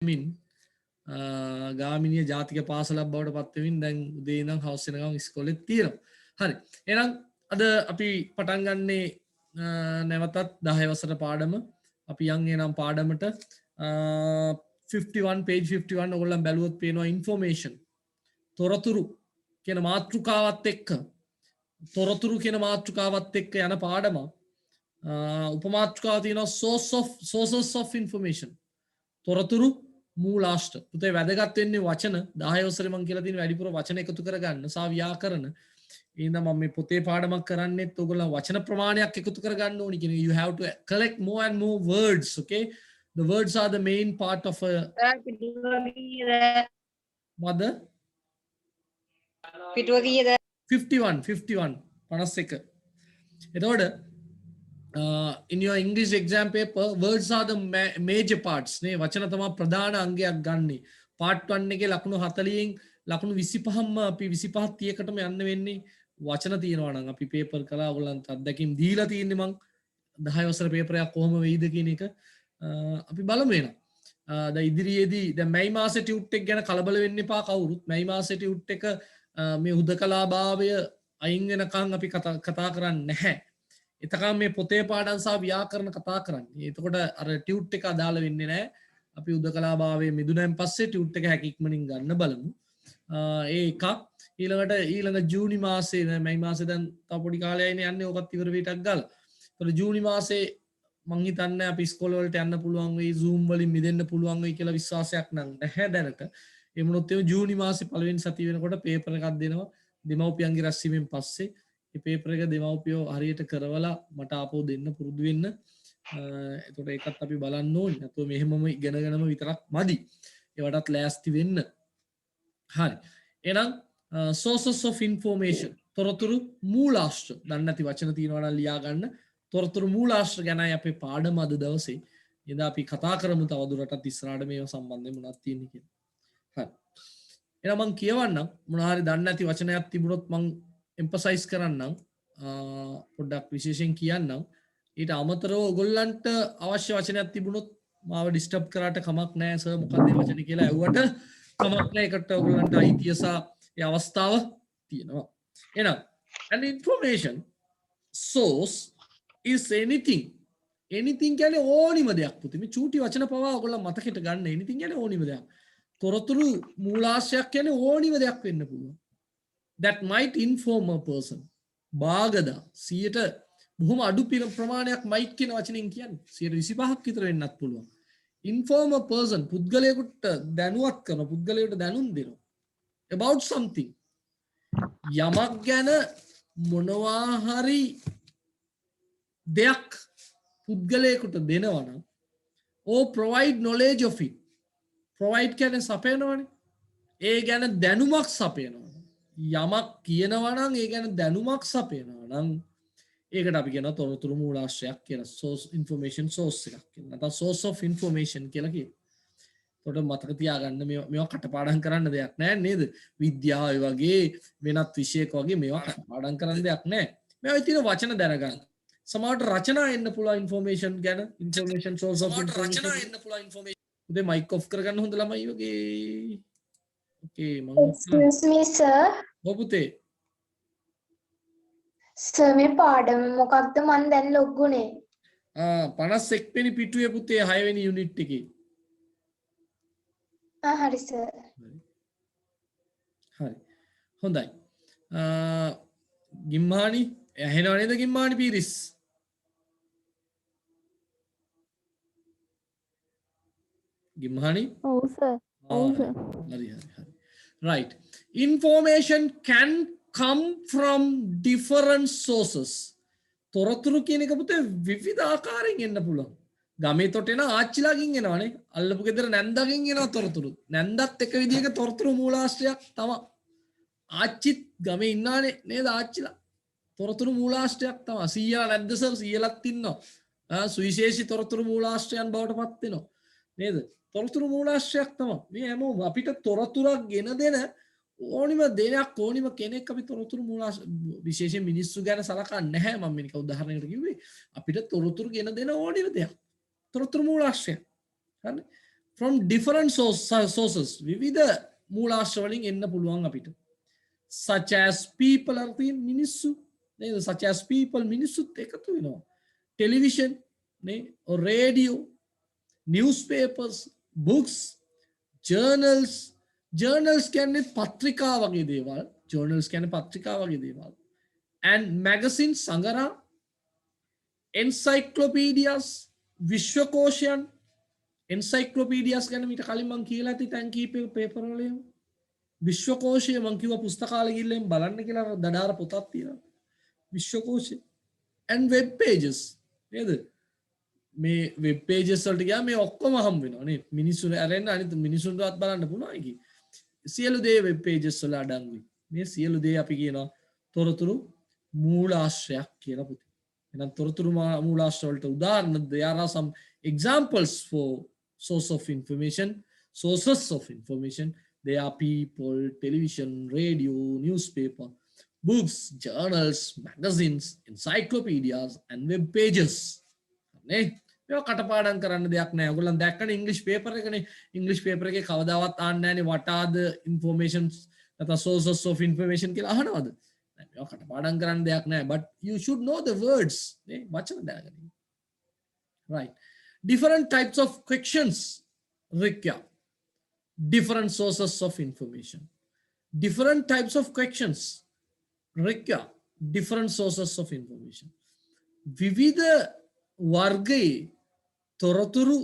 මින් ගාමිණිය ජාතික පාසලක් බවට පත් වෙමින් දැන් උදේ ඉඳන් හවස වෙනකම් ඉස්කෝලේ තියෙනවා. හරි. එහෙනම් අද අපි පටන් ගන්නේ නැවතත් 10 වසර පාඩම. අපි යන් එනම් පාඩමට 51 page 51 ඔයගොල්ලන් බැලුවොත් පේනවා information තොරතුරු කියන මාතෘකාවත් එක්ක තොරතුරු කියන මාතෘකාවත් එක්ක යන පාඩම. උපමාතෘකාව තියෙනවා sources of information තොරතුරු මූලාශ්‍ර. පුතේ වැදගත් වෙන්නේ වචන 10 වසරේ මම කියලා තියෙන වැඩිපුර වචන එකතු කරගන්න සහ ව්‍යාකරණ. එහෙනම් මම මේ පොතේ පාඩමක් කරන්නෙත් ඔයගොල්ලෝ වචන ප්‍රමාණයක් එකතු කරගන්න ඕනි කියන. You have to collect more and more words, okay? The words are the main part of a mother. පිටුව කීයද? 51 51. එතකොට in your English exam paper words are the major parts නේ. වචන තමයි ප්‍රධාන අංගයක් ගන්නෙ. part 1 එකේ ලකුණු 40න් ලකුණු 25ම අපි 25 30කටම යන්න වෙන්නේ වචන තියෙනවා නම් අපි පේපර් කළා. ඔයගොල්ලන්ට අත්දැකීම් දීලා තියෙන්නේ මං 10 වසර පේපර් එකක් කොහොම වෙයිද කියන එක අපි බලමු එනවා. දැන් ඉදිරියේදී දැන් මැයි මාසේ ටියුට් එක ගැන කලබල වෙන්න එපා කවුරුත්. මැයි මාසේ ටියුට් එක මේ හුදකලාභාවය අයින් වෙනකන් අපි කතා කරන්නේ නැහැ. එතකම් මේ පොතේ පාඩම් සහ ව්‍යාකරණ කතා කරන්නේ. එතකොට අර ටියුට් එක අදාළ වෙන්නේ නැහැ. අපි හුදකලාභාවයේ මිදුණෙන් පස්සේ ටියුට් එක හැකි ඉක්මනින් ගන්න බලමු. ඒ එකක්. ඊළඟ ජූනි මාසේ මැයි මාසේ දැන් තව පොඩි කාලයයිනේ යන්නේ. ඕකත් ඉවර වෙටක් ගාලා. ඒතකොට ජූනි මාසේ මං හිතන්නේ අපි ඉස්කෝල වලට යන්න පුළුවන් වෙයි, Zoom වලින් මිදෙන්න පුළුවන් වෙයි කියලා විශ්වාසයක් නම් නැහැ දැනට. ඒ වුණොත් ඒ ජූනි මාසේ පළවෙනි සතිය වෙනකොට පේපර් එකක් දෙනවා දෙමව්පියන්ගේ රැස්වීමෙන් පස්සේ. මේ පේපර් එක දෙමව්පියෝ හරියට කරවලා මට ආපහු දෙන්න පුරුදු වෙන්න. එතකොට ඒකත් අපි බලන්න ඕනේ. නැත්නම් මෙහෙමම ඉගෙනගෙනම විතරක් මදි. ඒවටත් ලෑස්ති වෙන්න. හරි. එහෙනම් sources of information තොරතුරු මූලාශ්‍ර. දන්නේ නැති වචන තියෙනවා නම් ලියා ගන්න. තොරතුරු මූලාශ්‍ර ගැනයි අපේ පාඩම අද දවසේ. එදා අපි කතා කරමු තවදුරටත් ඉස්සරහට මේව සම්බන්ධයෙන් මොනවද තියෙන්නේ කියලා. හරි. එහෙනම් මම කියවන්නම් මොනවා හරි දන්නේ නැති වචනයක් තිබුණොත් මම emphasize කරන්නම්. පොඩ්ඩක් විශේෂයෙන් කියන්නම්. ඊට අමතරව ඔයගොල්ලන්ට අවශ්‍ය වචනයක් තිබුණොත් මාව disturb කරාට කමක් නැහැ සර් මොකක්ද මේ වචනේ කියලා ඇහුවට කමක් නැහැ. ඒකට ඔයගොල්ලන්ට අයිතිය සහ ඒ අවස්ථාව තියෙනවා. එහෙනම් an information source is anything කියන්නේ ඕනිම දෙයක් පුතේ. මේ චූටි වචන පවා ඔයගොල්ලෝ මතකෙට ගන්න. anything කියන්නේ ඕනිම දෙයක්. තොරතුරු මූලාශ්‍රයක් කියන්නේ ඕනිම දෙයක් වෙන්න පුළුවන්. that might inform a person. බාගදා 100ට බොහොම අඩු ප්‍රමාණයක් might කියන වචනෙන් කියන්නේ 125ක් විතර වෙන්නත් පුළුවන්. inform a person පුද්ගලයෙකුට දැනුවත් කරන පුද්ගලයෙකුට දැනුම් දෙනවා. about something යමක් ගැන මොනවා හරි දෙයක් පුද්ගලයෙකුට දෙනවා නම් or provide knowledge of it. provide කියන්නේ සපයනවනේ. ඒ ගැන දැනුමක් සපයනවා. යමක් කියනවා නම් ඒ ගැන දැනුමක් සපයනවා නම් ඒකට අපි කියනවා තොරතුරු මූලාශ්‍රයක් කියලා. source information source එකක් කියලා. නැත්නම් source of information කියලා කියනවා. ඒකට මතක තියාගන්න මේවා කටපාඩම් කරන්න දෙයක් නෑ නේද? විද්‍යාව වගේ වෙනත් විෂයක වගේ මේවා කටපාඩම් කරන්න දෙයක් නෑ. මේවා තියෙන වචන දැනගන්න. සමහරට රචනා එන්න පුළුවන් information ගැන. information source of information රචනා එන්න පුළුවන් information. උදේ mic off කරගන්න හොඳ ළමයි වගේ. okay මම excuse me sir. ඔව් පුතේ. සර් මේ පාඩම මොකක්ද මන් දැන් ලොග් උනේ? 51 වෙනි පිටුවේ පුතේ 6 වෙනි යුනිට් එකේ. හරි සර්. හරි. හොඳයි. ගිම්මානි ඇහෙනව නේද ගිම්මානි පීරිස්? ගිම්මානි? ඔව් සර්. ඔව් සර්. හරි. Right. Information can come from different sources. තොරතුරු කියන එක පුතේ විවිධ ආකාරයෙන් එන්න පුළුවන්. ගමේ තොට එන ආච්චිලාගෙන් එනවනේ. අල්ලපු ගෙදර නැන්දාගෙන් එනවා තොරතුරු. නැන්දත් එක විදිහක තොරතුරු මූලාශ්‍රයක් තමයි. ආච්චිත් ගමේ ඉන්නානේ නේද ආච්චිලා. තොරතුරු මූලාශ්‍රයක් තමයි. සීයලා නැද්ද සර්? සීයලත් ඉන්නවා. සුවිශේෂී තොරතුරු මූලාශ්‍රයන් බවට පත් වෙනවා. නේද? තොරතුරු මූලාශ්‍රයක් තමයි. මේ හැමෝම අපිට තොරතුරක් ගෙන දෙන ඕනිම දෙයක් ඕනිම කෙනෙක් අපි තොරතුරු මූලාශ්‍ර විශේෂයෙන් මිනිස්සු ගැන සලකන්නේ නැහැ. මම මේක උදාහරණයකට කිව්වේ. අපිට තොරතුරු ගෙන දෙන ඕනිම දෙයක්. තොරතුරු මූලාශ්‍රය. හරි. from different sources විවිධ මූලාශ්‍ර වලින් එන්න පුළුවන් අපිට such as people අර තියෙන මිනිස්සු නේද such as people මිනිස්සුත් එකතු වෙනවා television නේ or radio newspapers books journals කියන්නේ පත්‍රිකා වගේ දේවල් journals කියන්නේ පත්‍රිකා වගේ දේවල් and magazines සංගරා encyclopedias විශ්වකෝෂයන් encyclopedias ගැන මීට කලින් මම කියලා ඇති තැන් කීපයක පේපර් වල එහෙම විශ්වකෝෂය මම කිව්වා පුස්තකාලේ ගිහින් බලන්න කියලා දඩාර පොතක් තියෙනවා විශ්වකෝෂය and web pages නේද මේ web pages වලට ගියා මේ ඔක්කොම හම් වෙනවා නේ මිනිස්සුන්ට අරෙන්න අනිත් මිනිස්සුන්ටවත් බලන්න පුළුවන් ඒකේ සියලු දේ web pages වල අඩංගුයි මේ සියලු දේ අපි කියනවා තොරතුරු මූලාශ්‍රයක් කියලා පුතේ එහෙනම් තොරතුරු මූලාශ්‍ර වලට උදාහරණ there are some examples for sources of information they are people television radio newspaper books journals magazines encyclopedias and web pages නේ මේක කටපාඩම් කරන්න දෙයක් නෑ ඔයගොල්ලන් දැක්කනේ ඉංග්‍රීසි පේපර් එකනේ ඉංග්‍රීසි පේපර් එකේ කවදාවත් ආන්නේ නෑනේ what are the informations නැත්නම් sources of information කියලා අහනවද නෑ මේක කටපාඩම් කරන්න දෙයක් නෑ but you should know the words නේ වචන දැනගන්න right different types of questions require different sources of information different types of questions require different sources of information විවිධ වර්ගයේ තොරතුරු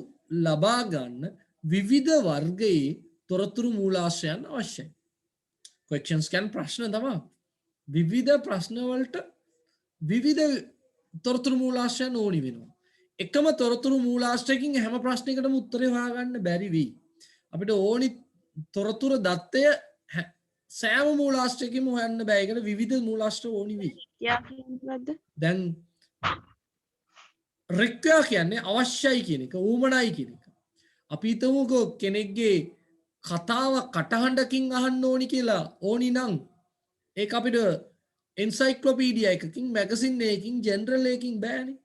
ලබා ගන්න විවිධ වර්ගයේ තොරතුරු මූලාශ්‍රයන් අවශ්‍යයි questions කියන්නේ ප්‍රශ්න තමයි විවිධ ප්‍රශ්න වලට විවිධ තොරතුරු මූලාශ්‍රයන් ඕනි වෙනවා එකම තොරතුරු මූලාශ්‍රයකින් හැම ප්‍රශ්නයකටම උත්තරේ හොයාගන්න බැරි වෙයි අපිට ඕනි තොරතුරු දත්තය සෑම මූලාශ්‍රයකින්ම හොයන්න බෑ ඒකට විවිධ මූලාශ්‍ර ඕනි වෙයි දැන් require කියන්නේ අවශ්‍යයි කියන එක ඌමනයි කියන එක අපි හිතමුකෝ කෙනෙක්ගේ කතාව කටහඬකින් අහන්න ඕනි කියලා ඕනි නම් ඒක අපිට එන්සයික්ලෝපීඩියා එකකින් මැගසින් එකකින් ජර්නල් එකකින් බෑනේ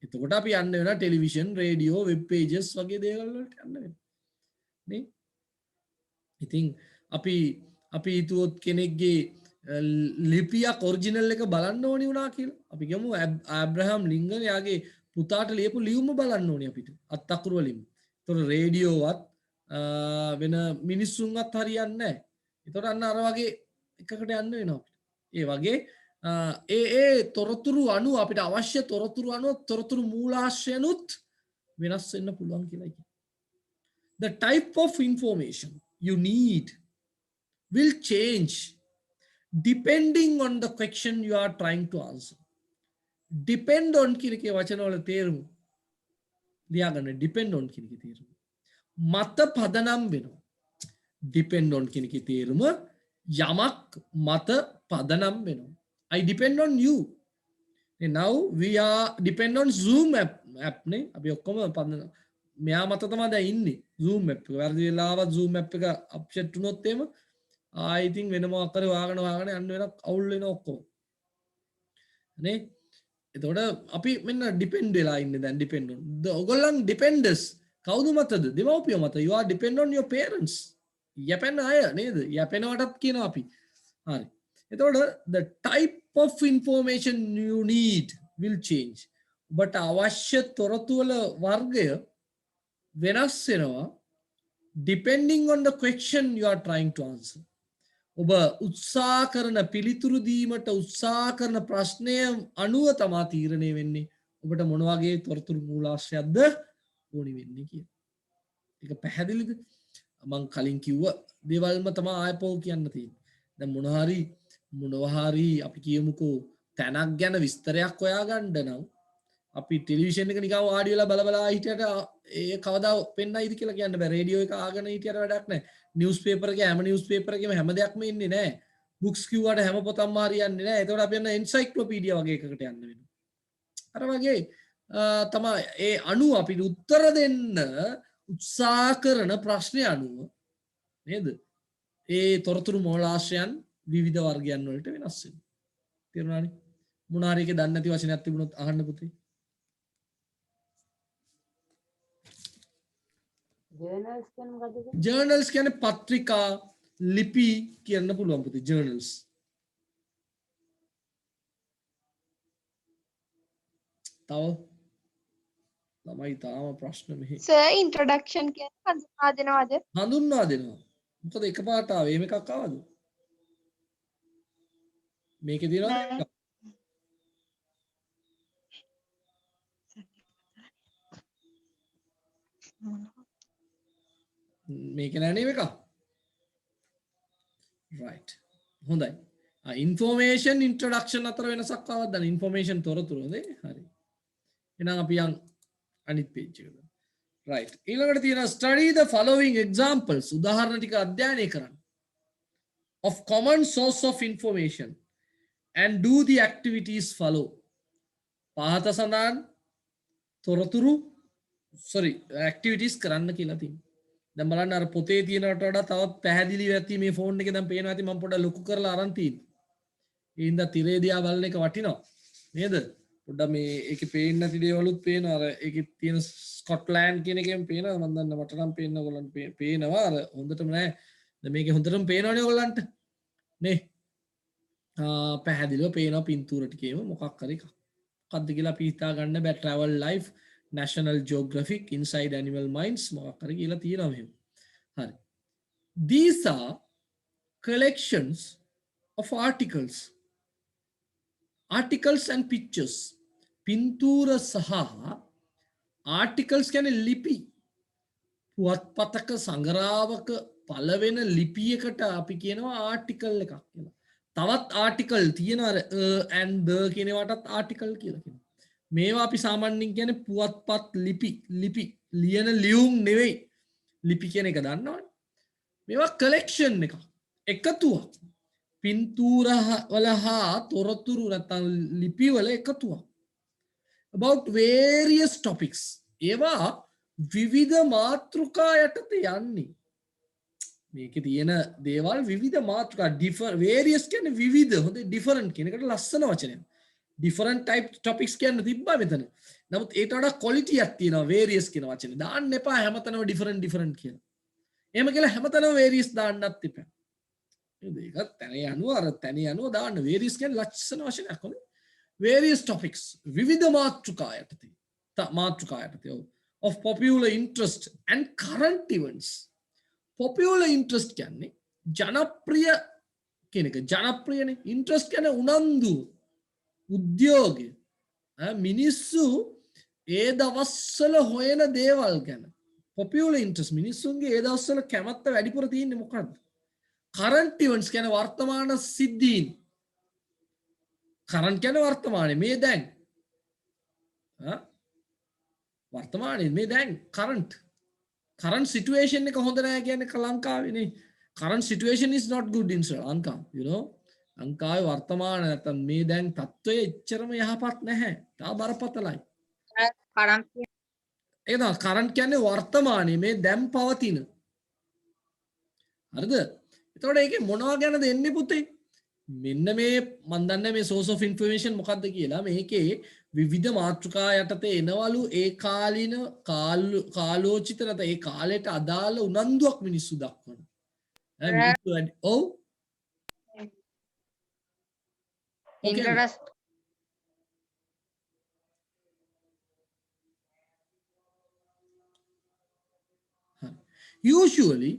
එතකොට අපි යන්න වෙනවා ටෙලිවිෂන් රේඩියෝ වෙබ් පේජස් වගේ දේවල් වලට යන්න වෙනවා නේ ඉතින් අපි හිතුවොත් කෙනෙක්ගේ ලිපියක් ඔරිජිනල් එක බලන්න ඕනි වුණා කියලා අපි කියමු ඇබ්‍රහම් ලින්කන් යාගේ පුතාට ලියපු ලියුම බලන්න ඕනි අපිට අත් අකුරු වලින්. ඒතකොට රේඩියෝවත් වෙන මිනිස්සුන්වත් හරියන්නේ නැහැ. ඒතකොට අන්න අර වගේ එකකට යන්න වෙනවා අපිට. ඒ වගේ ඒ තොරතුරු අණු අපිට අවශ්‍ය තොරතුරු අණු තොරතුරු මූලාශ්‍රයනුත් වෙනස් වෙන්න පුළුවන් කියලා කියනවා. The type of information you need will change depending on the question you are trying to answer. Depend on කියන එකේ වචන වල තේරුම ලියාගන්න depend on කියන එකේ තේරුම මත පදනම් වෙනවා. depend on කියන එකේ තේරුම යමක් මත පදනම් වෙනවා. I depend on you. Now we are depend on Zoom app නේ අපි ඔක්කොම පදනම් මෙයා මත තමයි දැන් ඉන්නේ Zoom app එක. වැරදි වෙලාවත් Zoom app එක අප්සෙට් වුණොත් එහෙම I think වෙන මොකක් හරි වාගන යන්න වෙන අවුල් වෙන ඔක්කොම නේ එතකොට අපි මෙන්න ඩිපෙන්ඩ් වෙලා ඉන්නේ දැන් ඩිපෙන්ඩ් on ඔයගොල්ලන් ඩිපෙන්ඩර්ස් කවුද මතද දෙමව්පියෝ මත you are depend on your parents යැපෙන අය නේද යැපෙනවටත් කියනවා අපි හරි එතකොට the type of information you need will change but අවශ්‍ය තොරතුරු වල වර්ගය වෙනස් වෙනවා depending on the question you are trying to answer ඔබ උත්සාහ කරන පිළිතුරු දීමට උත්සාහ කරන ප්‍රශ්නය අනුව තමා තීරණය වෙන්නේ ඔබට මොන වගේ තොරතුරු මූලාශ්‍රයක්ද ඕනි වෙන්නේ කියලා. ඒක පැහැදිලිද? මම කලින් කිව්ව දේවල්ම තමයි ආයපෝ කියන්න තියෙන්නේ. දැන් මොනවා හරි අපි කියමුකෝ තැනක් ගැන විස්තරයක් හොයාගන්න නම් අපි ටෙලිවිෂන් එක නිකන් වාඩි වෙලා බල හිටියට ඒ කවදා පෙන්නයිද කියලා කියන්න බෑ. රේඩියෝ එක ආගෙන හිටියට වැඩක් නැහැ. නිවුස් පේපර් එකේ හැම නිවුස් පේපර් එකේම හැම දෙයක්ම ඉන්නේ නැහැ. බුක්ස් කිව්වට හැම පොතක්ම හරියන්නේ නැහැ. ඒතකොට අපි යන එන්සයික්ලෝපීඩියා වගේ එකකට යන්න වෙනවා. අර වගේ තමයි ඒ අණුව අපිට උත්තර දෙන්න උත්සාහ කරන ප්‍රශ්නේ අණුව නේද? ඒ තොරතුරු මූලාශ්‍රයන් විවිධ වර්ගයන් වලට වෙනස් වෙනවා. තේරුණානේ? මොන හරි එකේ දන්නේ නැති වචනයක් තිබුණොත් අහන්න පුතේ. ජර්නල්ස් කියන්නේ පත්‍රිකා ලිපි කියන්න පුළුවන් පුතේ ජර්නල්ස්. තව ළමයි තාම ප්‍රශ්න මෙහි සර් ඉන්ට්‍රොඩක්ෂන් කියන්නේ හඳුන්වා දෙනවද? හඳුන්වා දෙනවා. මොකද එකපාරට ආවේ එහෙම එකක් ආවද? මේකේ තියෙනවද? නෑ. මේක නෑ නේද එක? right. හොඳයි. ඉන්ෆෝමේෂන් ඉන්ට්‍රොඩක්ෂන් අතර වෙනසක් ආවද? ඉන්ෆෝමේෂන් තොරතුරු නේ. හරි. එහෙනම් අපි යන් අනිත් page එකට. right. ඊළඟට තියෙනවා study the following examples. උදාහරණ ටික අධ්‍යයනය කරන්න. of common source of information and do the activities follow. පහත සඳහන් තොරතුරු activities කරන්න කියලා තියෙනවා. දැන් බලන්න අර පොතේ තියෙනවට වඩා තවත් පැහැදිලි වෙති මේ ෆෝන් එකේ දැන් පේනවා ඇති මම පොඩ්ඩක් ලොකු කරලා අරන් තියෙන්නේ. ඒ හින්දා තිරේ දිහා බලන එක වටිනවා. නේද? පොඩ්ඩක් මේ ඒකේ පේන්නේ නැති දේවලුත් පේනවා. අර ඒකේ තියෙන ස්කොට්ලෑන්ඩ් කියන එකෙන් පේනවා. මම දන්න මට නම් පේන්න ඕගොල්ලන්ට පේනවා. අර හොඳටම නෑ. දැන් මේකේ හොඳටම පේනවනේ ඕගොල්ලන්ට. නේ? පැහැදිලිව පේනවා පින්තූර ටිකේම මොකක් හරි එකක්. මොකක්ද කියලා අපි හිතා ගන්න බෑ. travel life National Geographic Inside Animal Minds මොකක් හරි කියලා තියෙනවා මෙහෙම. හරි. These are collections of articles. Articles and pictures. පින්තූර සහ articles කියන්නේ ලිපි. පුවත්පතක සංග්‍රහවක පළවෙන ලිපියකට අපි කියනවා ආටිකල් එකක් කියලා. තවත් ආටිකල් තියෙනවා and the කියන ඒවාටත් ආටිකල් කියලා කියනවා. මේවා අපි සාමාන්‍යයෙන් කියන්නේ පුවත්පත් ලිපි ලියන ලියුම් නෙවෙයි. ලිපි කියන එක දන්නවනේ. මේවා collection එකක්. එකතුවක්. පින්තූර වල හා තොරතුරු නැත්නම් ලිපි වල එකතුවක්. about various topics. ඒවා විවිධ මාතෘකා යටතේ යන්නේ. මේකේ තියෙන දේවල් විවිධ මාතෘකා various කියන්නේ විවිධ. හොඳේ different කියන එකට ලස්සන වචනයක්. different type topics කියන්න තිබ්බා මෙතන. නමුත් ඒට වඩා quality එකක් තියෙනවා various කියන වචනේ. දාන්න එපා හැමතැනම different කියලා. එහෙම කියලා හැමතැනම various දාන්නත් එපා. ඒක තැන යනුව දාන්න various කියන්නේ ලස්සන වචනයක් හොඳේ. various topics විවිධ මාතෘකා යටතේ. of popular interest and current events. popular interest කියන්නේ ජනප්‍රිය කියන එක. ජනප්‍රියනේ. interest කියන්නේ උනන්දු. උද්‍යෝගය. මිනිස්සු ඒ දවස්වල හොයන දේවල් ගැන. popular interest මිනිස්සුන්ගේ ඒ දවස්වල කැමැත්ත වැඩිපුර තියෙන්නේ මොකද්ද? current events කියන්නේ වර්තමාන සිද්ධීන්. current කියන්නේ වර්තමානයේ මේ දැන්. වර්තමානයේ මේ දැන් current situation එක හොඳ නැහැ කියන්නේ ලංකාවේ නේ. current situation is not good in Sri Lanka, you know. ලංකාවේ වර්තමාන නැත්නම් මේ දැන් තත්ත්වය එච්චරම යහපත් නැහැ. තා බරපතලයි. එහෙනම් current කියන්නේ වර්තමානයේ මේ දැන් පවතින. හරිද? එතකොට ඒකේ මොනවා ගැනද එන්නේ පුතේ? මෙන්න මේ මන් දන්නේ මේ source of information මොකක්ද කියලා. මේකේ විවිධ මාතෘකා යටතේ එනවලු ඒ කාලීන කාලෝචිත නැත්නම් ඒ කාලයට අදාළ උනන්දුවක් මිනිස්සු දක්වන. ඔව් interest. Usually,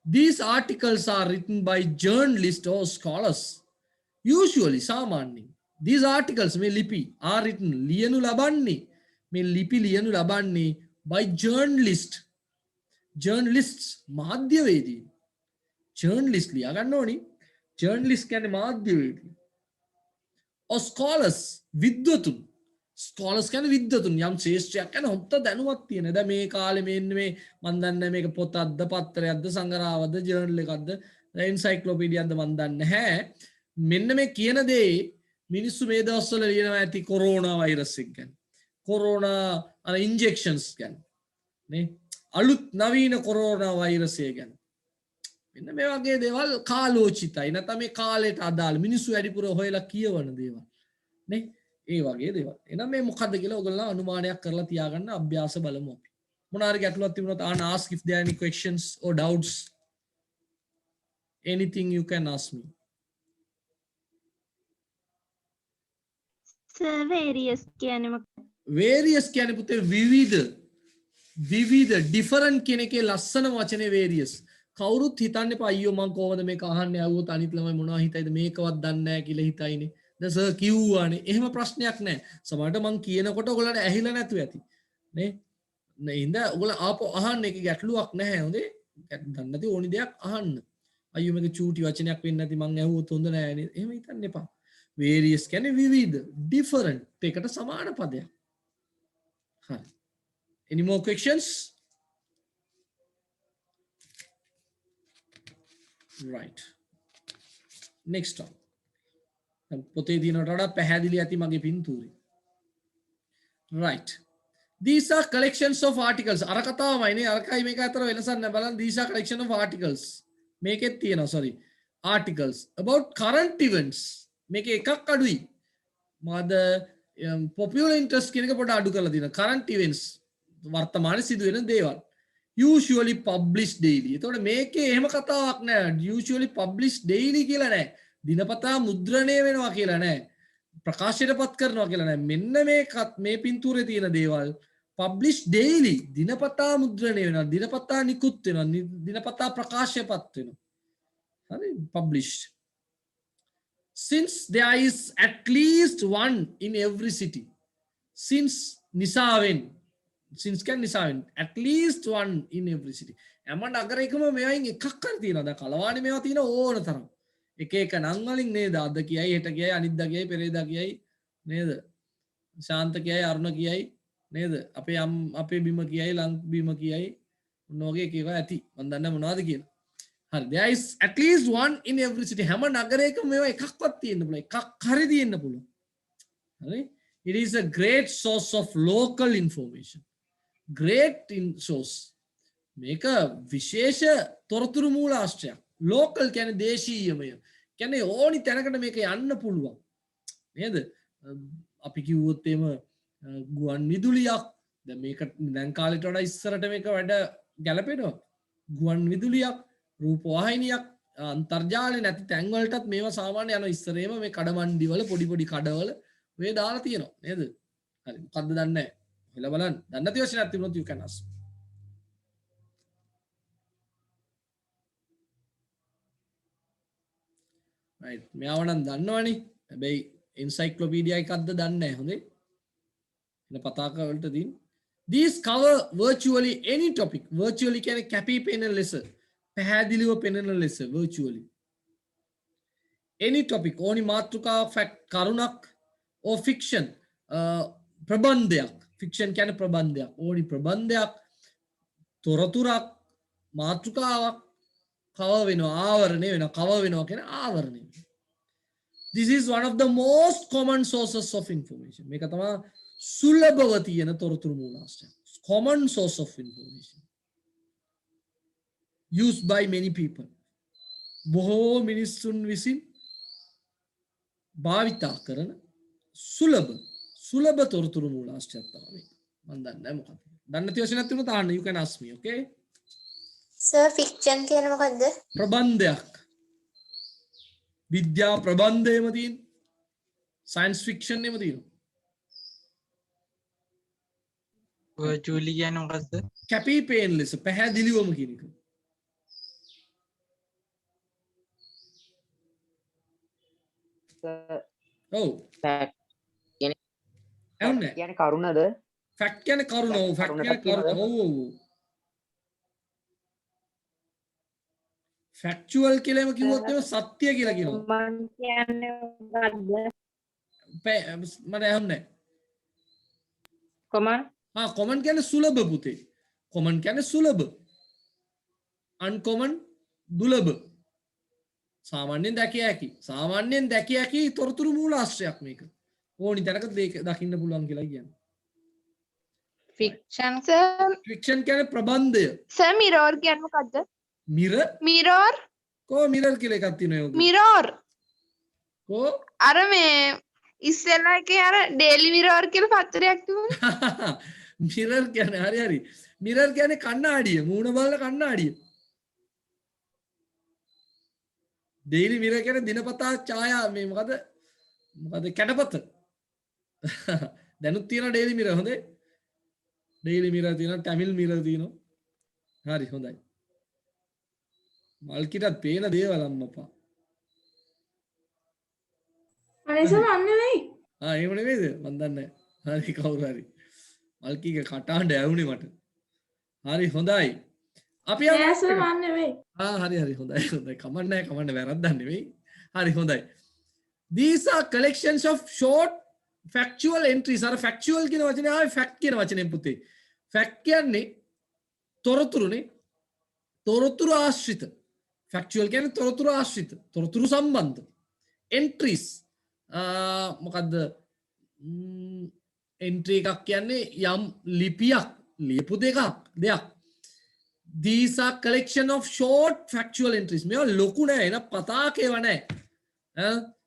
these articles are written by journalists or scholars. Usually, සාමාන්‍යයෙන් these articles මේ ලිපි are written ලියනු ලබන්නේ මේ ලිපි ලියනු ලබන්නේ by journalists මාධ්‍යවේදී. journalist ලියා ගන්න ඕනි. journalist කියන්නේ මාධ්‍යවේදී. or scholars විද්වතුන්. scholars කියන්නේ විද්වතුන් යම් ශාස්ත්‍රයක් ගැන හොඳ දැනුමක් තියෙන. දැන් මේ කාලේ මේ මන් දන්නේ මේක පොතක්ද පත්‍රයක්ද සංග්‍රහවක්ද ජර්නල් එකක්ද එන්සයික්ලෝපීඩියාක්ද මන් දන්නේ නැහැ. මෙන්න මේ කියන දේ මිනිස්සු මේ දවස්වල ලියනවා ඇති කොරෝනා වෛරස් එක ගැන. කොරෝනා ඉන්ජෙක්ෂන්ස් ගැන. නේ අලුත් නවීන කොරෝනා වෛරසය ගැන. මෙන්න මේ වගේ දේවල් කාලෝචිතයි. නැත්නම් මේ කාලයට අදාළ මිනිස්සු වැඩිපුර හොයලා කියවන දේවල්. නේ ඒ වගේ දේවල්. එහෙනම් මේ මොකද්ද කියලා ඔයගොල්ලෝ අනුමානයක් කරලා තියාගන්න අභ්‍යාස බලමු අපි. මොනාරි ගැටලුවක් තිබුණොත් ask if there are any questions or doubts. Anything you can ask me. Sir various කියන්නේ මොකක්ද? various කියන්නේ පුතේ විවිධ different කියන එකේ ලස්සන වචනේ various. කවුරුත් හිතන්න එපා අයියෝ මං කොහොමද මේක අහන්නේ ආවොත් අනිත් ළමයි මොනවා හිතයිද මේකවත් දන්නේ නැහැ කියලා හිතයිනේ. දැන් සර් කිව්වානේ. එහෙම ප්‍රශ්නයක් නැහැ. සමහරට මං කියනකොට ඔයගොල්ලන්ට ඇහිලා නැතුව ඇති. නේ? නේද? ඔයගොල්ලෝ ආපහු අහන්න ඒක ගැටලුවක් නැහැ හොඳේ. දන්නේ නැති ඕනි දෙයක් අහන්න. අයියෝ මේක චූටි වචනයක් වෙන්නේ නැති මං ඇහුවොත් හොඳ නැහැ නේද? එහෙම හිතන්න එපා. various කියන්නේ විවිධ different ඒකට සමාන පදයක්. හරි. Any more questions? Right. Next one. පොතේ දිනට වඩා පැහැදිලි ඇති මගේ පින්තූරේ. Right. These are collections of articles. අර කතාවමයි නේ අරකයි මේක අතර වෙනසක් නැහැ බලන්න. These are collection of articles. මේකෙත් තියෙනවා sorry. Articles about current events. මේක එකක් අඩුයි. මොකද popular interest කියන එක පොඩ අඩු කරලා තියෙනවා. Current events වර්තමානයේ සිදුවෙන දේවල්. Usually published daily. එතකොට මේකේ එහෙම කතාවක් නෑ. Usually published daily කියලා නෑ. දිනපතා මුද්‍රණය වෙනවා කියලා නෑ. ප්‍රකාශයටපත් කරනවා කියලා නෑ. මෙන්න මේ පින්තූරේ තියෙන දේවල් published daily දිනපතා මුද්‍රණය වෙනවා. දිනපතා නිකුත් වෙනවා. දිනපතා ප්‍රකාශයටපත් වෙනවා. හරි published. Since there is at least one in every city. Since නිසාවෙන් since can නිසාවෙන් at least one in every city. හැම නගරයකම මේවායින් එකක් හරි තියෙනවා. දැන් කලවානේ මේවා තියෙන ඕන තරම්. එක එක නම් වලින් නේද? අද කියයි, හෙට කියයි, අනිද්දා කියයි, පෙරේදා කියයි නේද? ශාන්ත කියයි, අරුණ කියයි නේද? අපේ බිම කියයි, ලං බිම කියයි. මොනෝගේ එක ඒවා ඇති. මම දන්නේ මොනවද කියලා. හරි. There is at least one in every city. හැම නගරයකම මේවා එකක්වත් තියෙන්න පුළුවන්. එකක් හරි තියෙන්න පුළුවන්. හරි? It is a great source of local information. Great source. මේක විශේෂ තොරතුරු මූලාශ්‍රයක්. local කියන්නේ දේශීයමය. කියන්නේ ඕනි තැනකට මේක යන්න පුළුවන්. නේද? අපි කිව්වොත් එහෙම ගුවන් විදුලියක් දැන් මේක දැන් කාලේට වඩා ඉස්සරට මේක වැඩ ගැලපෙනවා. ගුවන් විදුලියක්, රූපවාහිනියක්, අන්තර්ජාලය නැති තැන් වලටත් මේවා සාමාන්‍ය යනවා. ඉස්සරේම මේ කඩමණ්ඩි වල පොඩි පොඩි කඩවල ඔය දාලා තියෙනවා නේද? හරි. මොකද්ද දන්නේ නැහැ. හොයලා බලන්න. දන්නේ නැති වශයෙන් තිබුණොත් you can ask. right. මෙයාව නම් දන්නවනේ. හැබැයි encyclopedia එකක්ද දන්නේ නැහැ. හොඳේ. එන පතාක වලට දින්. These cover virtually any topic. Virtually කියන්නේ කැපී පෙනෙන ලෙස. පැහැදිලිව පෙනෙන ලෙස virtually. Any topic. ඕනි මාතෘකාවක් fact කරුණක් or fiction. ප්‍රබන්ධයක්. fiction කියන්නේ ප්‍රබන්ධයක්. ඕනි ප්‍රබන්ධයක් තොරතුරක් මාතෘකාවක් cover වෙනවා ආවරණය වෙනවා cover වෙනවා කියන ආවරණය. This is one of the most common sources of information. මේක තමයි සුලභව තියෙන තොරතුරු මූලාශ්‍රය. Common source of information. Used by many people. බොහෝ මිනිසුන් විසින් භාවිතා කරන සුලභ තොරතුරු මූලාශ්‍රයක් තමයි මේක. මම දන්නේ නැහැ මොකක්ද. දන්නේ නැති වශයෙන්ත් උනත් අහන්න you can ask me, okay? Sir fiction කියන්නේ මොකද්ද? ප්‍රබන්ධයක්. විද්‍යා ප්‍රබන්ධයම තියෙන. සයන්ස් ෆික්ෂන් එකම තියෙනවා. virtually කියන්නේ මොකද්ද? කැපී පෙනෙන ලෙස පැහැදිලිවම කියන එක. ඔව්. එන්නේ. කියන්නේ කරුණද? ෆැක්ට් කියන්නේ කරුණ. ඔව් ෆැක්ට් කියන්නේ කරුණ. ඔව් ඔව්. ෆැක්චුවල් කියලාම කිව්වොත් එහෙම සත්‍ය කියලා කියනවා. මම කියන්නේ මොකද්ද? මට ඇහුන්නේ. කොමන් කොමන් කියන්නේ සුලභ පුතේ. කොමන් කියන්නේ සුලභ. අන්කොමන් දුලභ. සාමාන්‍යයෙන් දැකිය හැකි. සාමාන්‍යයෙන් දැකිය හැකි තොරතුරු මූලාශ්‍රයක් මේක. ඕනි තැනක දකින්න පුළුවන් කියලා කියන්නේ. fiction sir ෆික්ෂන් කියන්නේ ප්‍රබන්ධය. sir mirror කියන්නේ මොකද්ද? mirror කෝ mirror කියලා එකක් තියෙනවා යෝග. mirror කෝ අර මේ ඉස්සෙල්ලා එකේ අර daily mirror කියලා පත්තරයක් තිබුණේ. mirror කියන්නේ හරි. මිරර් කියන්නේ කණ්ණාඩිය මූණ බලන කණ්ණාඩිය ඩේලි මිරර් කියන්නේ දිනපතා ඡායා මේ මොකද කැටපත දැනුත් තියෙනවා ඩේලි මිරර් හොඳේ ඩේලි මිරර් තියෙනවා ටැමිල් මිරර් තියෙනවා හරි හොඳයි මල්කිටත් පේන දේවල් අම්මපා අනේ සර් අන්න නෙවෙයි. එහෙම නෙමෙයිද මන් දන්නේ නැහැ හරි කවුරු හරි මල්කිගේ කටහඬ ඇහුනේ මට හරි හොඳයි අපි නෑ සර් අන්න නෙවෙයි. හරි හොඳයි කමන්න වැරද්දක් නෙවෙයි හරි හොඳයි these are collections of short factual entries අර factual කියන වචනේ ආවේ fact කියන වචනේ පුතේ fact කියන්නේ තොරතුරුනේ තොරතුරු ආශ්‍රිත factual කියන්නේ තොරතුරු ආශ්‍රිත තොරතුරු සම්බන්ධ entries මොකද්ද entry එකක් කියන්නේ යම් ලිපියක් ලියපු දෙයක් these are collection of short factual entries මේවා ලොකු නෑ එන පතාකේව නෑ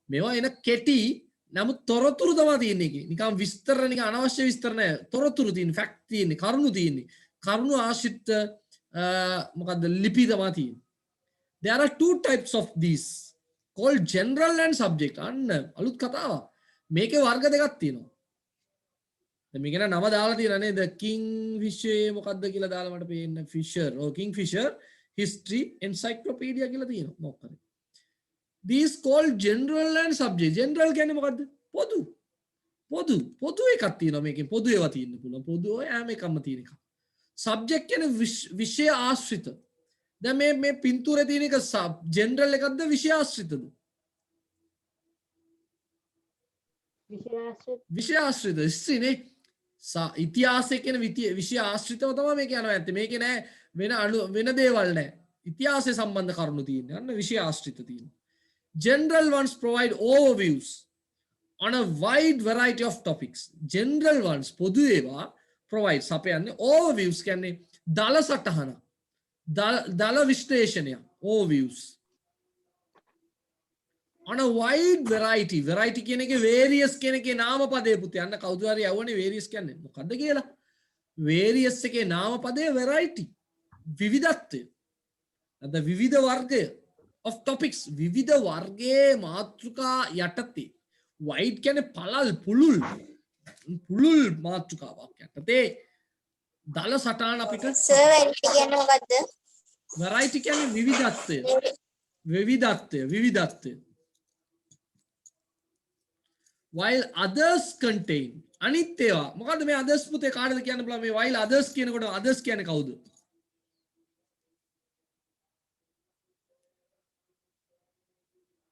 මේවා එන කෙටි නමුත් තොරතුරු තමයි තියෙන්නේ එකේ නිකන් විස්තර නිකන් අනවශ්‍ය විස්තර නෑ තොරතුරු තියෙන්නේ ෆැක්ට් තියෙන්නේ කරුණු ආශ්‍රිත මොකද්ද ලිපි තමයි තියෙන්නේ there are two types of these called general and subject අන්න අලුත් කතාවක් මේකේ වර්ග දෙකක් තියෙනවා දැන් මේක නම දාලා තියෙනවා නේද කිං ෆිෂර් මොකද්ද කියලා දාලා මට පේන්න ෆිෂර් කිං ෆිෂර් history encyclopedia කියලා තියෙනවා මොකක්ද these called general and subject general කියන්නේ මොකද්ද පොදු එකක් තියෙනවා මේකෙන් පොදු ඒවා තියෙන්න පුළුවන් පොදු ඔය හැම එකම තියෙන එක subject කියන්නේ විෂය ආශ්‍රිත දැන් මේ පින්තූරේ තියෙන එක general එකක්ද විෂය ආශ්‍රිතද විෂය ආශ්‍රිත ඉස්සිනේ ඉතිහාසය කියන විෂය ආශ්‍රිතව තමයි මේක යනවා ඇත්තේ මේකේ නෑ වෙන දේවල් නෑ ඉතිහාසය සම්බන්ධ කරුණු තියෙන්නේ අන්න විෂය ආශ්‍රිත තියෙනවා general ones provide overviews on a wide variety of topics general ones පොදු ඒවා provide සපයන්නේ overviews කියන්නේ දල සටහන දල විශ්ලේෂණය overviews on a wide variety කියන එකේ various කියන එකේ නාමපදයේ පුතේ අන්න කවුරු හරි යවන්නේ various කියන්නේ මොකද්ද කියලා various එකේ නාමපදයේ variety විවිධත්වය නැත්නම් විවිධ වර්ගය of topics විවිධ වර්ගයේ මාතෘකා යටතේ wide කියන්නේ පළල් පුළුල් මාතෘකාවක් යටතේ දල සටහන අපිට සර් variety කියන්නේ මොකද්ද variety කියන්නේ විවිධත්වය while others contain අනිත් ඒවා මොකද්ද මේ others පුතේ කාටද කියන්න බලන්න මේ while others කියනකොට others කියන්නේ කවුද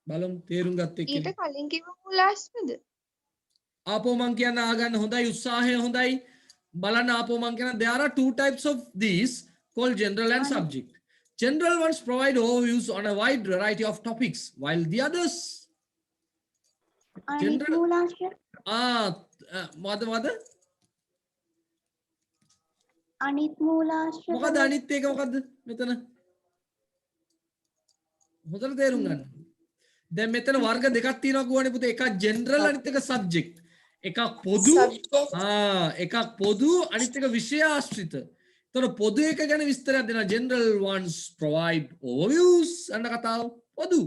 බලමු තේරුම් ගත්ත එක්ක ඊට කලින් කිව්ව මුලාස්මද ආපෝ මං කියන්න ආගන්න හොඳයි උත්සාහය හොඳයි බලන්න ආපෝ මං කියන there are two types of these called general and subject general ones provide overviews on a wide variety of topics while the others මොකද අනිත් මූලාශ්‍ර මොකද අනිත් එක මොකද්ද මෙතන හොඳට තේරුම් ගන්න දැන් මෙතන වර්ග දෙකක් තියෙනවා කියවනේ පුතේ එකක් ජෙනරල් අනිත් එක සබ්ජෙක්ට් එකක් පොදු අනිත් එක විෂය ආශ්‍රිත එතකොට පොදු එක ගැන විස්තරයක් දෙනවා general ones provide overviews අන්න කතාව පොදු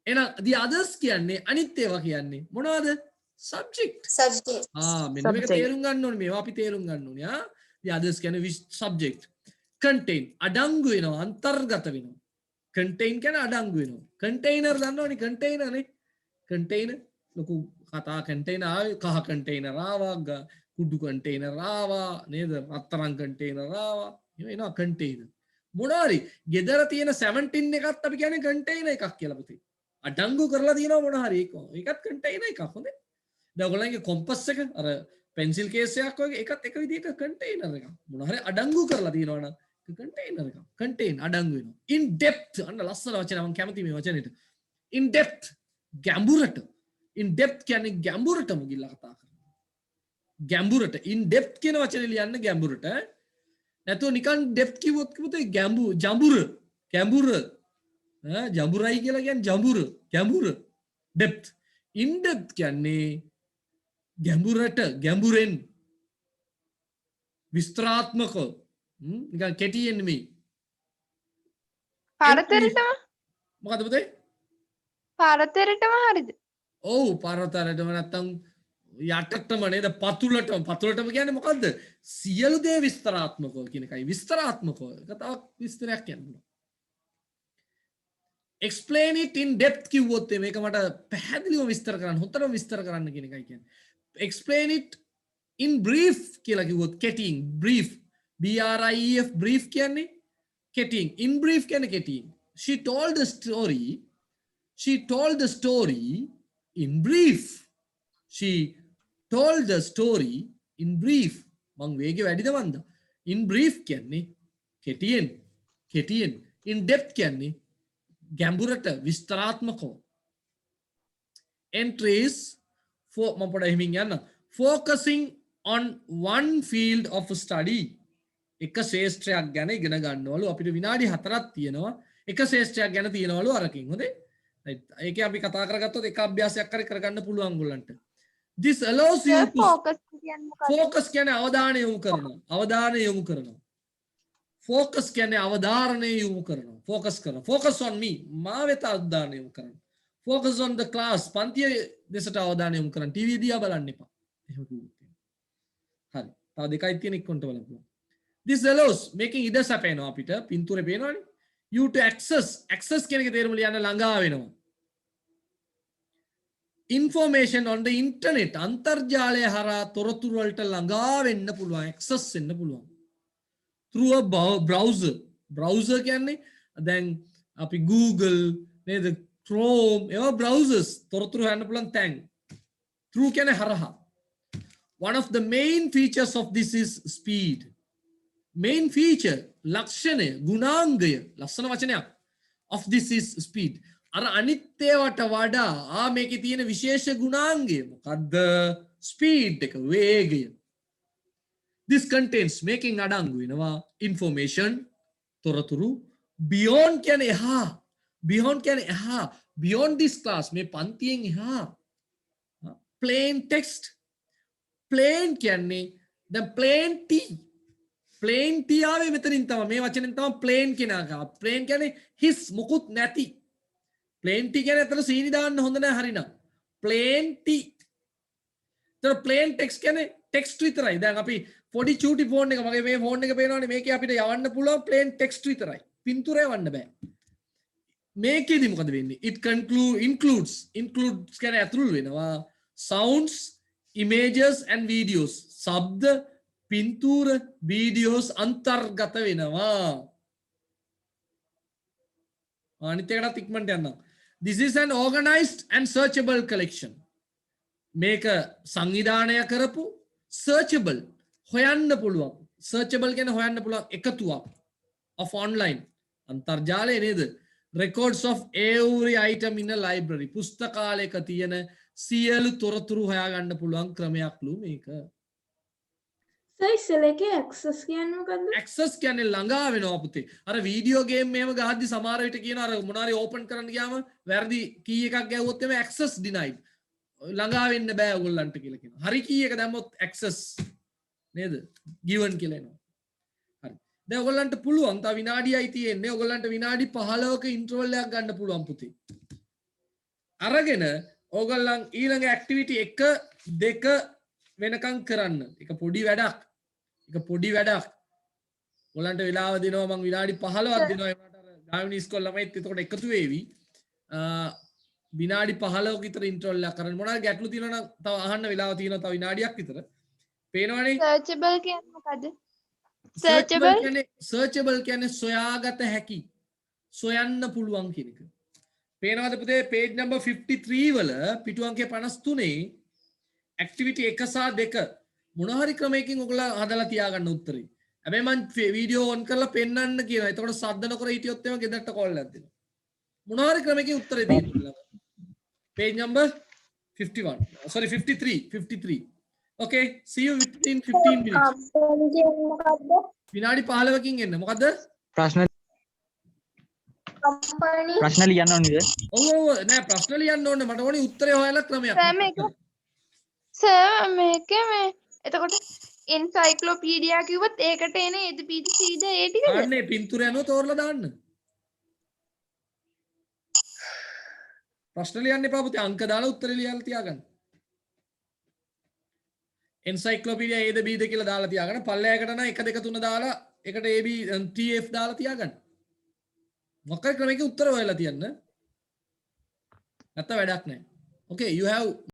එහෙනම් the others කියන්නේ අනිත් ඒවා කියන්නේ මොනවද subject මෙන්න මේක තේරුම් ගන්න ඕනේ මේවා අපි තේරුම් ගන්න ඕනේ the others කියන්නේ subject contain අඩංගු වෙනවා අන්තර්ගත වෙනවා contain කියන්නේ අඩංගු වෙනවා container දන්නවනේ container නේ container ලොකු කතා container ආවේ කහ container ආවා කුඩු container ආවා නේද රත්තරන් container ආවා එනවා container මොනවාරි ගෙදර තියෙන 17 එකත් අපි කියන්නේ container එකක් කියලා පුතේ අඩංගු කරලා තියෙනවා මොන හරි ඒකත් container එකක් හොඳේ දැන් ඔයගොල්ලන්ගේ කොම්පස් එක අර පෙන්සිල් කේස් එකක් වගේ ඒකත් එක විදිහක container එකක් මොන හරි අඩංගු කරලා තියෙනවා නම් ඒක container එකක් contain අඩංගු වෙනවා in depth අන්න ලස්සන වචන මම කැමති මේ වචනෙට in depth ගැඹුරට in depth කියන්නේ ගැඹුරටම ගිහිල්ලා කතා කරනවා ගැඹුරට in depth කියන වචනේ ලියන්න ගැඹුරට නැතුව නිකන් depth කිව්වොත් පුතේ ගැඹුර ජඹුරයි කියලා කියන්නේ ගැඹුර depth in depth කියන්නේ ගැඹුරට ගැඹුරෙන් විස්තරාත්මකව නිකන් කෙටියෙන් නෙමෙයි. පරතරටම මොකද පුතේ? පරතරටම හරිද? ඔව් පරතරටම නැත්තම් යටටම නේද පතුලටම කියන්නේ මොකද්ද? සියලු දේ විස්තරාත්මකව කියන එකයි. විස්තරාත්මකව. ඒක තව විස්තරයක් කියන්න. explain it in depth කිව්වොත් මේක මට පැහැදිලිව විස්තර කරන්න හොඳටම විස්තර කරන්න කියන එකයි කියන්නේ. explain it in brief කියලා කිව්වොත් කෙටියෙන් brief brief brief කියන්නේ කෙටියෙන් in brief කියන්නේ කෙටියෙන්. she told the story in brief. she told the story in brief. මං වේගෙ වැඩිද මන්ද? in brief කියන්නේ කෙටියෙන් in depth කියන්නේ ගැඹුරට විස්තරාත්මකව. entries for මම පොඩ හිමින් යන්න. focusing on one field of study. එක ශේෂ්ත්‍රයක් ගැන ඉගෙන ගන්නවලු. අපිට විනාඩි 4ක් තියෙනවා. එක ශේෂ්ත්‍රයක් ගැන තියෙනවලු අරකින්. හොඳේ? right. ඒකේ අපි කතා කරගත්තොත් එක අභ්‍යාසයක් හරි කරගන්න පුළුවන් ගොල්ලන්ට. this allows you to focus කියන්නේ මොකක්ද? focus කියන්නේ අවධානය යොමු කරනවා. අවධානය යොමු කරනවා. focus කියන්නේ අවධාරණය යොමු කරනවා. focus කරනවා. focus on me. මා වෙත අවධානය යොමු කරන්න. focus on the class. පන්තිය දෙසට අවධානය යොමු කරන්න. TV දිහා බලන්න එපා. එහෙම කිව්වොත්. හරි. තව දෙකයි තියෙන එක්කොන්ට බලන්න. this allows making ඉඩ සැපේනවා අපිට. පින්තූරේ පේනවනේ. you to access කියන එකේ තේරුම ලියන්න ළඟා වෙනවා. information on the internet. අන්තර්ජාලය හරහා තොරතුරු වලට ළඟා වෙන්න පුළුවන්. access වෙන්න පුළුවන්. through a browser කියන්නේ දැන් අපි Google නේද Chrome ඒවා browsers තොරතුරු හොයන්න පුළුවන් තැන්. through කියන්නේ හරහා. one of the main features of this is speed. main feature ලක්ෂණය ගුණාංගය ලස්සන වචනයක් of this is speed. අර අනිත් ඒවාට වඩා මේකේ තියෙන විශේෂ ගුණාංගය මොකද්ද? speed එක වේගය. this contains making අඩංගු වෙනවා information තොරතුරු beyond කියන්නේ එහා beyond this class මේ පන්තියෙන් එහා plain text plain කියන්නේ දැන් plain t ආවේ මෙතනින් තමයි මේ වචනෙන් තමයි plain කියන එක plain කියන්නේ හිස් මුකුත් නැති plain t කියන්නේ අතන සීනි දාන්න හොඳ නැහැ හරිනම් plain t තර plain text කියන්නේ text විතරයි දැන් අපි පොඩි චූටි ෆෝන් එක මගේ මේ ෆෝන් එක පේනවනේ මේකේ අපිට යවන්න පුළුවන් plain text විතරයි පින්තූර යවන්න බෑ මේකෙදි මොකද වෙන්නේ it includes කියන්නේ ඇතුළු වෙනවා sounds images and videos ශබ්ද පින්තූර videos අන්තර්ගත වෙනවා අනිත් එකටත් ඉක්මනට යන්න this is an organized and searchable collection මේක සංවිධානය කරපු searchable හොයන්න පුළුවන් searchable කියන්නේ හොයන්න පුළුවන් එකතුවක් of online අන්තර්ජාලය නේද records of every item in a library පුස්තකාලයක තියෙන සියලු තොරතුරු හොයා ගන්න පුළුවන් ක්‍රමයක්ලු මේක සර් ඉස්සෙල්ලේ access කියන්නේ මොකද්ද? access කියන්නේ ළඟා වෙනවා පුතේ අර වීඩියෝ ගේම් මේව ගහද්දි සමහර විට කියන අර මොනාරි ඕපන් කරන්න ගියාම වැරදි කී එකක් ගැහුවොත් එමේ access denied ළඟා වෙන්න බෑ ඔයගොල්ලන්ට කියලා කියනවා හරි කී එක දැම්මොත් access නේද given කියලා එනවා හරි දැන් ඔයගොල්ලන්ට පුළුවන් තව විනාඩියයි තියෙන්නේ ඔයගොල්ලන්ට විනාඩි 15ක ඉන්ටර්වල් එකක් ගන්න පුළුවන් පුතේ අරගෙන ඔයගොල්ලන් ඊළඟ ඇක්ටිවිටි 1 2 වෙනකන් කරන්න එක පොඩි වැඩක් ඔයගොල්ලන්ට වෙලාව දෙනවා මම විනාඩි 15ක් දෙනවා ඒකට අර ගාමිණී ඉස්කෝල ළමයිත් එතකොට එකතු වෙවි විනාඩි 15ක විතර ඉන්ටර්වල් එකක් කරන්න මොනවාද ගැටලු තියෙනවා නම් තව අහන්න වෙලාව තියෙනවා තව විනාඩියක් විතර පේනවනේ searchable කියන්නේ මොකද්ද? searchable කියන්නේ සොයාගත හැකි සොයන්න පුළුවන් කියන එක පේනවද පුතේ page number 53 වල පිටු අංකය 53 activity 1 සහ 2 මොන හරි ක්‍රමයකින් ඔයගොල්ලෝ හදලා තියාගන්න උත්තරේ හැබැයි මම වීඩියෝ ඔන් කරලා පෙන්නන්න කියනවා එතකොට සද්ද නොකර හිටියොත් එම ගෙදරට කෝල් එකක් දෙනවා මොන හරි ක්‍රමයකින් උත්තරේ දෙන්න page number 51 sorry 53 okay see you within 15 minutes විනාඩි 15කින් එන්න මොකද්ද ප්‍රශ්න ලියන්න ඕනේද ඔව් නෑ ප්‍රශ්න ලියන්න ඕනේ මට ඕනේ උත්තරේ හොයලා ක්‍රමයක් සර් මේක මේ එතකොට එන්සයික්ලෝපීඩියා කිව්වොත් ඒකට එන ABCD ඒ ටිකද? අනේ පින්තූර යනවා තෝරලා දාන්න. ප්‍රශ්න ලියන්න එපා පුතේ අංක දාලා උත්තර ලියලා තියාගන්න. එන්සයික්ලෝපීඩියා Aද Bද කියලා දාලා තියාගන්න. පල්ලෙයකට නම් 1 2 3 දාලා එකට AB TF දාලා තියාගන්න. මොකක් ක්‍රමයක උත්තර හොයලා තියන්න. නැත්නම් වැඩක් නැහැ. Okay, you have